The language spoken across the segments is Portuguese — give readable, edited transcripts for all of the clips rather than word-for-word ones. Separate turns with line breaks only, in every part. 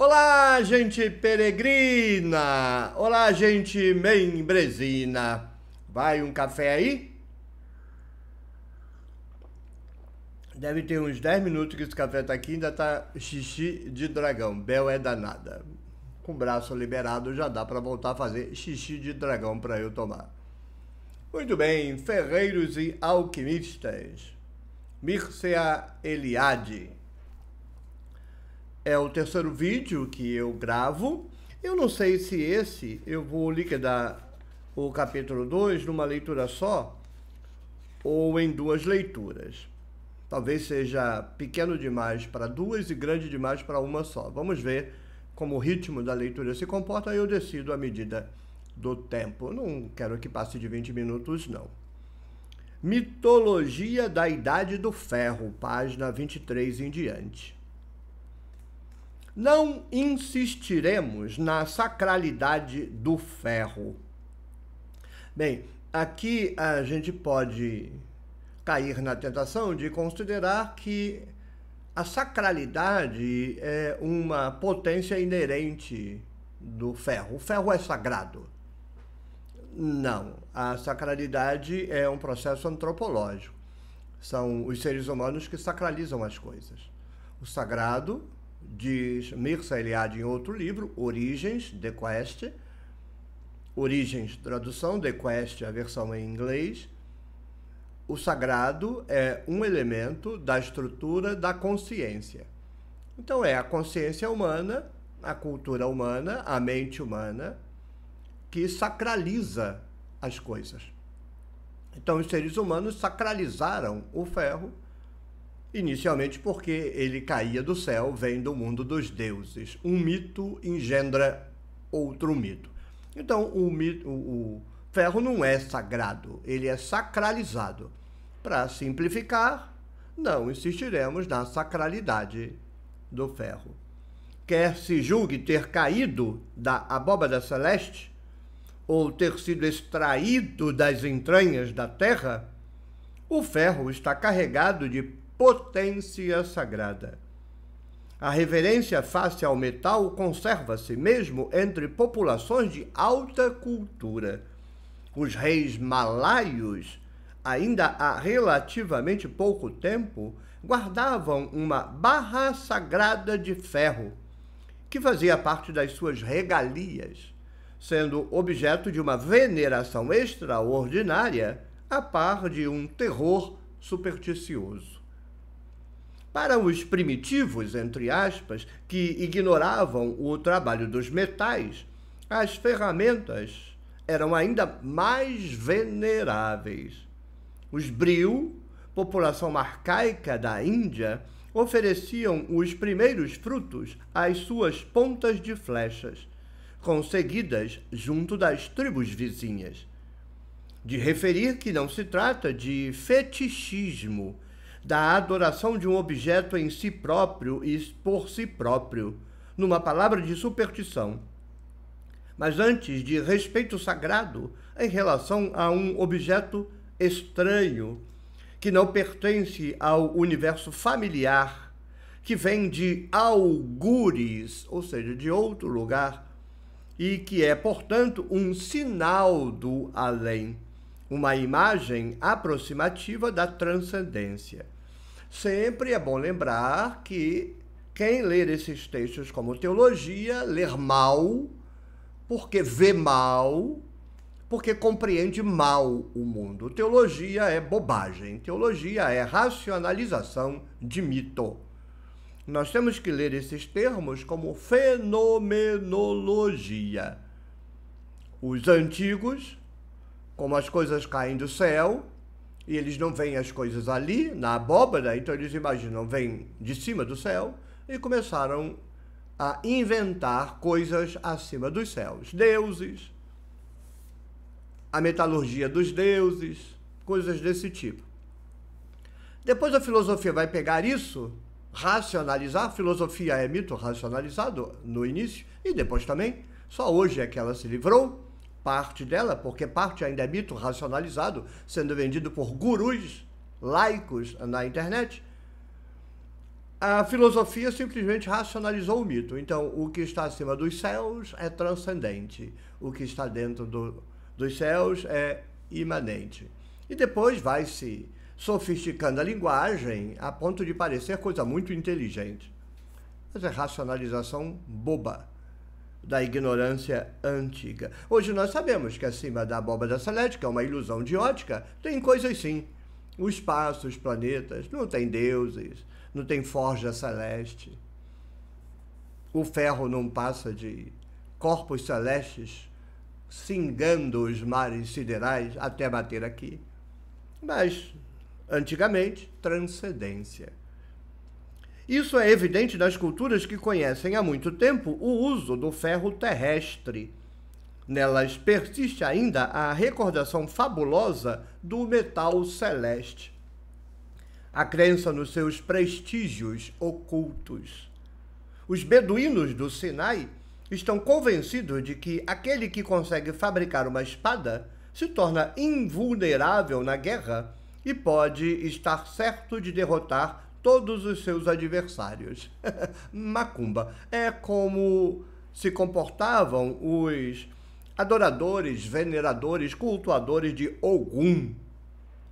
Olá, gente peregrina! Olá, gente membresina! Vai um café aí? Deve ter uns 10 minutos que esse café tá aqui, ainda tá xixi de dragão. Bel é danada. Com o braço liberado já dá para voltar a fazer xixi de dragão para eu tomar. Muito bem, ferreiros e alquimistas. Mircea Eliade. É o terceiro vídeo que eu gravo. Eu não sei se eu vou liquidar o capítulo 2 numa leitura só ou em duas leituras. Talvez seja pequeno demais para duas e grande demais para uma só. Vamos ver como o ritmo da leitura se comporta e eu decido à medida do tempo. Eu não quero que passe de 20 minutos, não. Mitologia da Idade do Ferro, página 23 em diante. Não insistiremos na sacralidade do ferro. Bem, aqui a gente pode cair na tentação de considerar que a sacralidade é uma potência inerente do ferro. O ferro é sagrado. Não, a sacralidade é um processo antropológico. São os seres humanos que sacralizam as coisas. O sagrado, diz Mircea Eliade em outro livro, Origens, The Quest. Origens, tradução, The Quest, a versão em inglês. O sagrado é um elemento da estrutura da consciência. Então é a consciência humana, a cultura humana, a mente humana, que sacraliza as coisas. Então os seres humanos sacralizaram o ferro, inicialmente porque ele caía do céu, vem do mundo dos deuses. Um mito engendra outro mito. Então, o ferro não é sagrado, ele é sacralizado. Para simplificar, não insistiremos na sacralidade do ferro. Quer se julgue ter caído da abóbada celeste, ou ter sido extraído das entranhas da terra, o ferro está carregado de potência sagrada. A reverência face ao metal conserva-se mesmo entre populações de alta cultura. Os reis malaios, ainda há relativamente pouco tempo, guardavam uma barra sagrada de ferro, que fazia parte das suas regalias, sendo objeto de uma veneração extraordinária, a par de um terror supersticioso. Para os primitivos, entre aspas, que ignoravam o trabalho dos metais, as ferramentas eram ainda mais veneráveis. Os Bril, população arcaica da Índia, ofereciam os primeiros frutos às suas pontas de flechas, conseguidas junto das tribos vizinhas. De referir que não se trata de fetichismo, da adoração de um objeto em si próprio e por si próprio, numa palavra de superstição, mas antes de respeito sagrado em relação a um objeto estranho, que não pertence ao universo familiar, que vem de algures, ou seja, de outro lugar, e que é, portanto, um sinal do além, uma imagem aproximativa da transcendência. Sempre é bom lembrar que quem ler esses textos como teologia, ler mal, porque vê mal, porque compreende mal o mundo. Teologia é bobagem, teologia é racionalização de mito. Nós temos que ler esses termos como fenomenologia. Os antigos, como as coisas caem do céu, e eles não veem as coisas ali, na abóbada, então eles imaginam, vêm de cima do céu, e começaram a inventar coisas acima dos céus. Deuses, a metalurgia dos deuses, coisas desse tipo. Depois a filosofia vai pegar isso, racionalizar. Filosofia é mito racionalizado no início, e depois também. Só hoje é que ela se livrou, parte dela, porque parte ainda é mito racionalizado, sendo vendido por gurus laicos na internet. A filosofia simplesmente racionalizou o mito. Então, o que está acima dos céus é transcendente. O que está dentro dos céus é imanente. E depois vai se sofisticando a linguagem a ponto de parecer coisa muito inteligente. Mas é racionalização boba da ignorância antiga. Hoje nós sabemos que acima da abóbada celeste, que é uma ilusão de ótica, tem coisas sim. O espaço, os planetas, não tem deuses, não tem forja celeste. O ferro não passa de corpos celestes cingando os mares siderais até bater aqui. Mas, antigamente, transcendência. Isso é evidente nas culturas que conhecem há muito tempo o uso do ferro terrestre. Nelas persiste ainda a recordação fabulosa do metal celeste. A crença nos seus prestígios ocultos. Os beduínos do Sinai estão convencidos de que aquele que consegue fabricar uma espada se torna invulnerável na guerra e pode estar certo de derrotar todos os seus adversários. Macumba. É como se comportavam os adoradores, veneradores, cultuadores de Ogum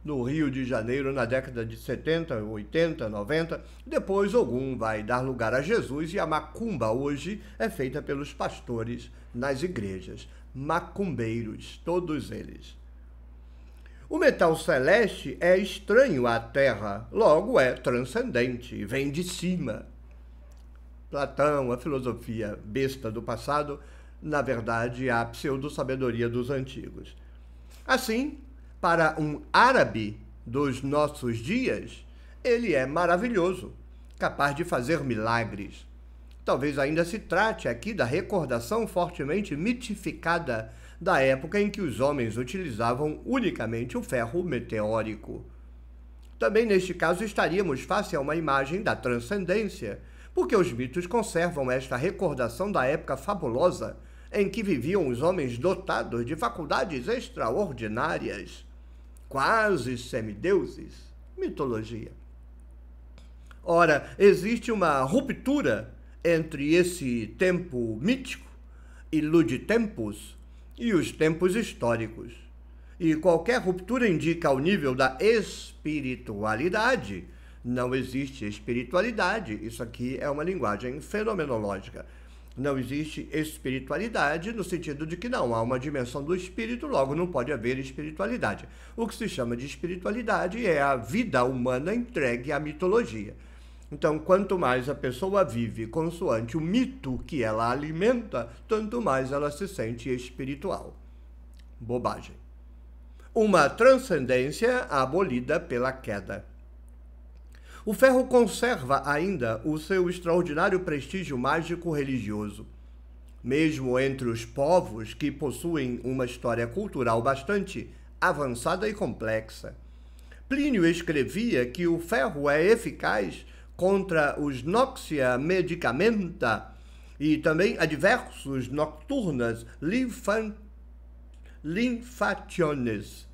no Rio de Janeiro na década de 70, 80, 90. Depois Ogum vai dar lugar a Jesus e a macumba hoje é feita pelos pastores nas igrejas. Macumbeiros, todos eles. O metal celeste é estranho à Terra, logo é transcendente, vem de cima. Platão, a filosofia besta do passado, na verdade, a pseudo-sabedoria dos antigos. Assim, para um árabe dos nossos dias, ele é maravilhoso, capaz de fazer milagres. Talvez ainda se trate aqui da recordação fortemente mitificada da época em que os homens utilizavam unicamente o ferro meteórico. Também neste caso estaríamos face a uma imagem da transcendência, porque os mitos conservam esta recordação da época fabulosa em que viviam os homens dotados de faculdades extraordinárias, quase semideuses. Mitologia. Ora, existe uma ruptura entre esse tempo mítico, iluditempus, e os tempos históricos. E qualquer ruptura indica o nível da espiritualidade. Não existe espiritualidade. Isso aqui é uma linguagem fenomenológica. Não existe espiritualidade no sentido de que não há uma dimensão do espírito, logo não pode haver espiritualidade. O que se chama de espiritualidade é a vida humana entregue à mitologia. Então, quanto mais a pessoa vive consoante o mito que ela alimenta, tanto mais ela se sente espiritual. Bobagem. Uma transcendência abolida pela queda. O ferro conserva ainda o seu extraordinário prestígio mágico-religioso. Mesmo entre os povos que possuem uma história cultural bastante avançada e complexa. Plínio escrevia que o ferro é eficaz contra os noxia medicamenta e também adversos nocturnas linfationes.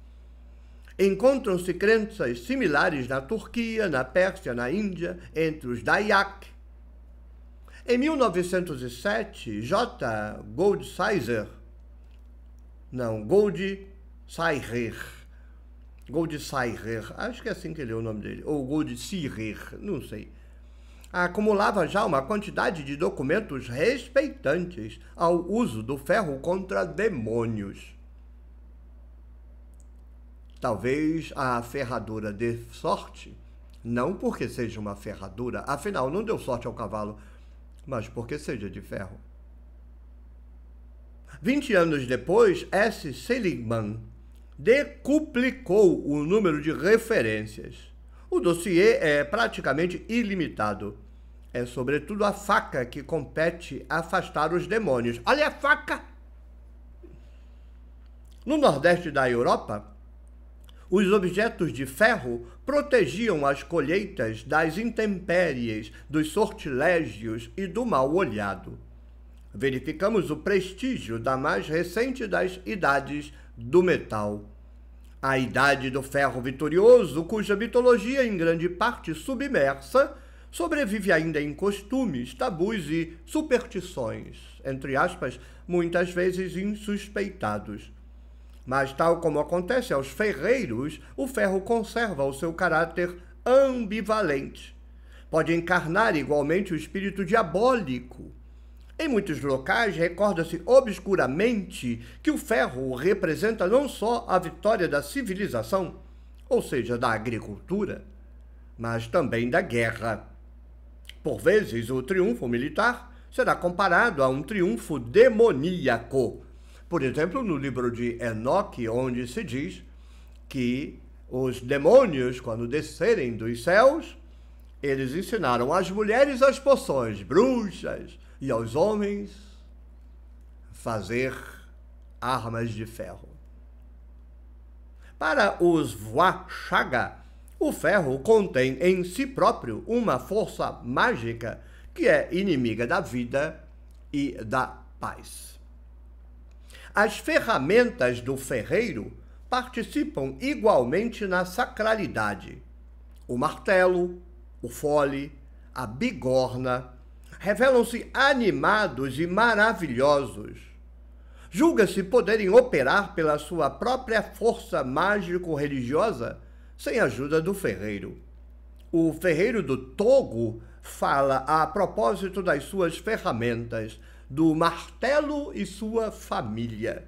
Encontram-se crenças similares na Turquia, na Pérsia, na Índia, entre os Dayak. Em 1907, Goldsizer, acho que é assim que ele é o nome dele, ou Goldsirer, não sei, acumulava já uma quantidade de documentos respeitantes ao uso do ferro contra demônios. Talvez a ferradura dê sorte, não porque seja uma ferradura, afinal não deu sorte ao cavalo, mas porque seja de ferro. 20 anos depois, S. Seligman decuplicou o número de referências. O dossiê é praticamente ilimitado. É sobretudo a faca que compete afastar os demônios. Olha a faca! No nordeste da Europa, os objetos de ferro protegiam as colheitas das intempéries, dos sortilégios e do mal olhado. Verificamos o prestígio da mais recente das idades do metal. A idade do ferro vitorioso, cuja mitologia em grande parte submersa sobrevive ainda em costumes, tabus e superstições, entre aspas, muitas vezes insuspeitados. Mas, tal como acontece aos ferreiros, o ferro conserva o seu caráter ambivalente. Pode encarnar igualmente o espírito diabólico. Em muitos locais, recorda-se obscuramente que o ferro representa não só a vitória da civilização, ou seja, da agricultura, mas também da guerra. Por vezes, o triunfo militar será comparado a um triunfo demoníaco. Por exemplo, no livro de Enoque, onde se diz que os demônios, quando descerem dos céus, eles ensinaram às mulheres as poções, bruxas, e aos homens fazer armas de ferro. Para os Vuachaga, o ferro contém em si próprio uma força mágica que é inimiga da vida e da paz. As ferramentas do ferreiro participam igualmente na sacralidade. O martelo, o fole, a bigorna, revelam-se animados e maravilhosos. Julga-se poderem operar pela sua própria força mágico-religiosa sem a ajuda do ferreiro. O ferreiro do Togo fala a propósito das suas ferramentas, do martelo e sua família.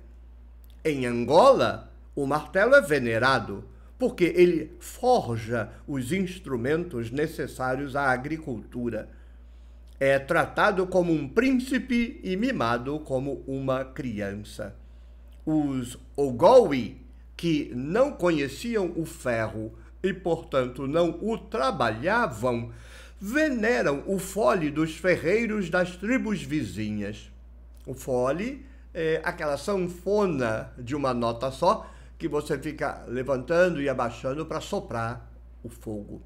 Em Angola, o martelo é venerado porque ele forja os instrumentos necessários à agricultura. É tratado como um príncipe e mimado como uma criança. Os Ogowe, que não conheciam o ferro e, portanto, não o trabalhavam, veneram o fole dos ferreiros das tribos vizinhas. O fole é aquela sanfona de uma nota só que você fica levantando e abaixando para soprar o fogo.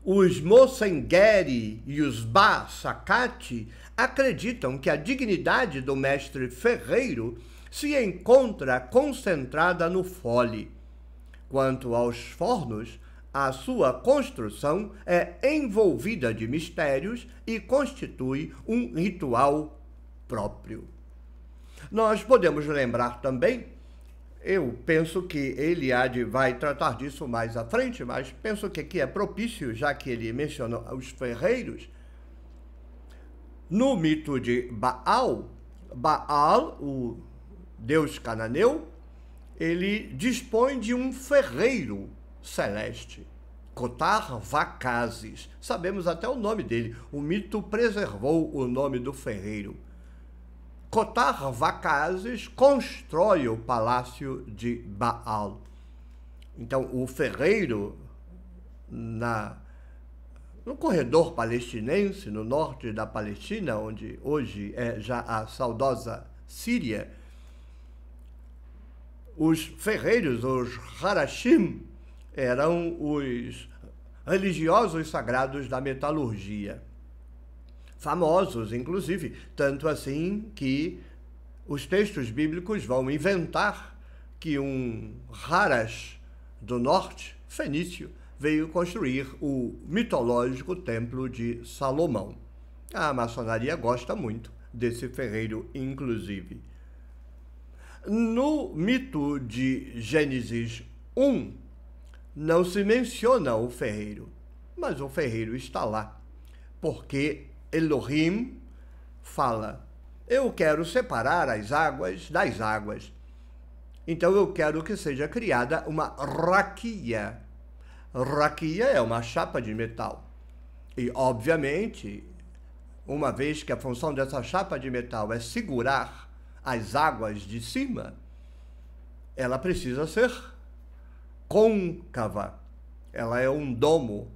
Os Mocengeri e os Ba-Sakati acreditam que a dignidade do mestre ferreiro se encontra concentrada no fole. Quanto aos fornos, a sua construção é envolvida de mistérios e constitui um ritual próprio. Nós podemos lembrar também, eu penso que Eliade vai tratar disso mais à frente, mas penso que aqui é propício, já que ele mencionou os ferreiros. No mito de Baal, o deus cananeu, ele dispõe de um ferreiro celeste, Kotar Vakazes. Sabemos até o nome dele, o mito preservou o nome do ferreiro. Kotar Vakazes constrói o palácio de Baal. Então, o ferreiro, no corredor palestinense, no norte da Palestina, onde hoje é já a saudosa Síria, os ferreiros, os Harashim, eram os religiosos sagrados da metalurgia. Famosos, inclusive, tanto assim que os textos bíblicos vão inventar que um Harash do norte, fenício, veio construir o mitológico Templo de Salomão. A maçonaria gosta muito desse ferreiro, inclusive. No mito de Gênesis 1, não se menciona o ferreiro, mas o ferreiro está lá, porque Elohim fala: eu quero separar as águas das águas. Então eu quero que seja criada uma raquia. Raquia é uma chapa de metal. E, obviamente, uma vez que a função dessa chapa de metal é segurar as águas de cima, ela precisa ser côncava. Ela é um domo.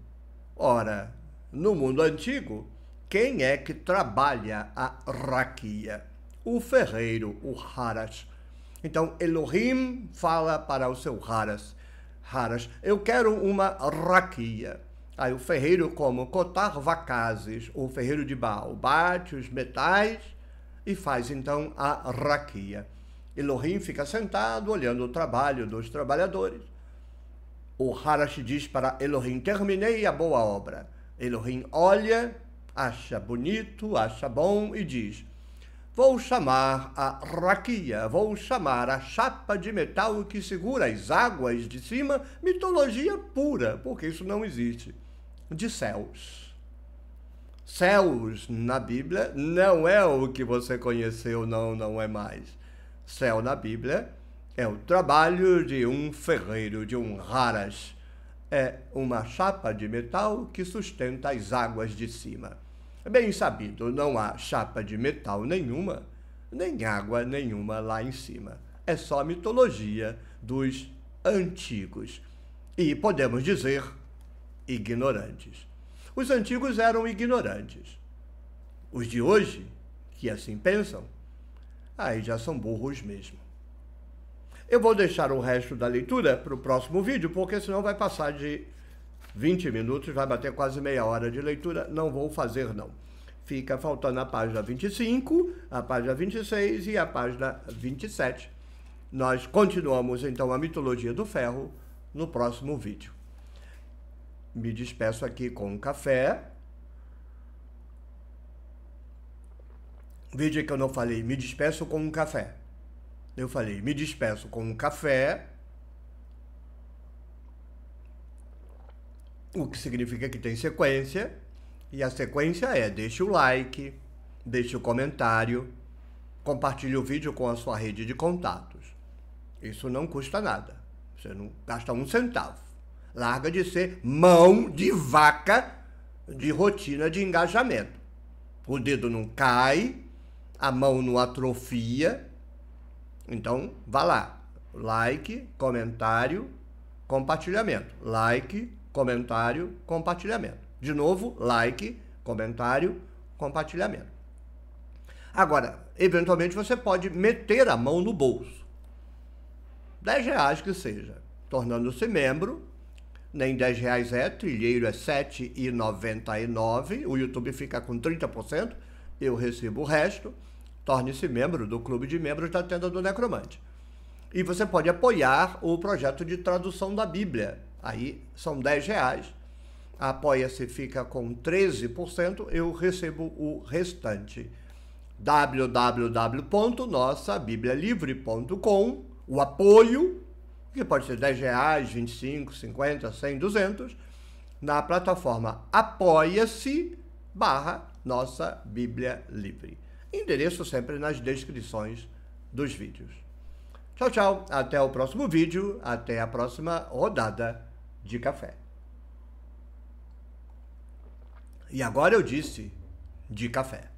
Ora, no mundo antigo, quem é que trabalha a raquia? O ferreiro, o Harash. Então, Elohim fala para o seu Harash, eu quero uma raquia. Aí o ferreiro, como Kotar Vakazes, o ferreiro de Baal, bate os metais e faz então a raquia. Elohim fica sentado, olhando o trabalho dos trabalhadores. O Harash diz para Elohim: terminei a boa obra. Elohim olha, acha bonito, acha bom e diz: vou chamar a raquia, vou chamar a chapa de metal que segura as águas de cima, mitologia pura, porque isso não existe, de céus. Céus na Bíblia não é o que você conheceu, não é mais. Céu na Bíblia é o trabalho de um ferreiro, de um haras. É uma chapa de metal que sustenta as águas de cima. Bem sabido, não há chapa de metal nenhuma, nem água nenhuma lá em cima. É só mitologia dos antigos. E podemos dizer, ignorantes. Os antigos eram ignorantes. Os de hoje, que assim pensam, aí já são burros mesmo. Eu vou deixar o resto da leitura para o próximo vídeo, porque senão vai passar de 20 minutos, vai bater quase meia hora de leitura, não vou fazer não. Fica faltando a página 25, a página 26 e a página 27. Nós continuamos então a mitologia do ferro no próximo vídeo. Me despeço aqui com um café. Veja que eu não falei me despeço com um café. Eu falei me despeço com um café, o que significa que tem sequência, e a sequência é: deixe o like, deixe o comentário, compartilhe o vídeo com a sua rede de contatos. Isso não custa nada, você não gasta um centavo. Larga de ser mão de vaca de rotina de engajamento. O dedo não cai, a mão não atrofia. Então, vá lá. Like, comentário, compartilhamento. Like, comentário, compartilhamento. De novo, like, comentário, compartilhamento. Agora, eventualmente você pode meter a mão no bolso. R$10 que seja. Tornando-se membro, nem R$10 é, trilheiro é R$ 7,99. O YouTube fica com 30%, eu recebo o resto. Torne-se membro do Clube de Membros da Tenda do Necromante. E você pode apoiar o projeto de tradução da Bíblia. Aí são R$10. Apoia-se fica com 13%, eu recebo o restante. www.nossabiblialivre.com, o apoio, que pode ser R$10, 25, 50, 100, 200, na plataforma apoia-se/Nossa Bíblia Livre. Endereço sempre nas descrições dos vídeos. Tchau, tchau. Até o próximo vídeo. Até a próxima rodada de café. E agora eu disse de café.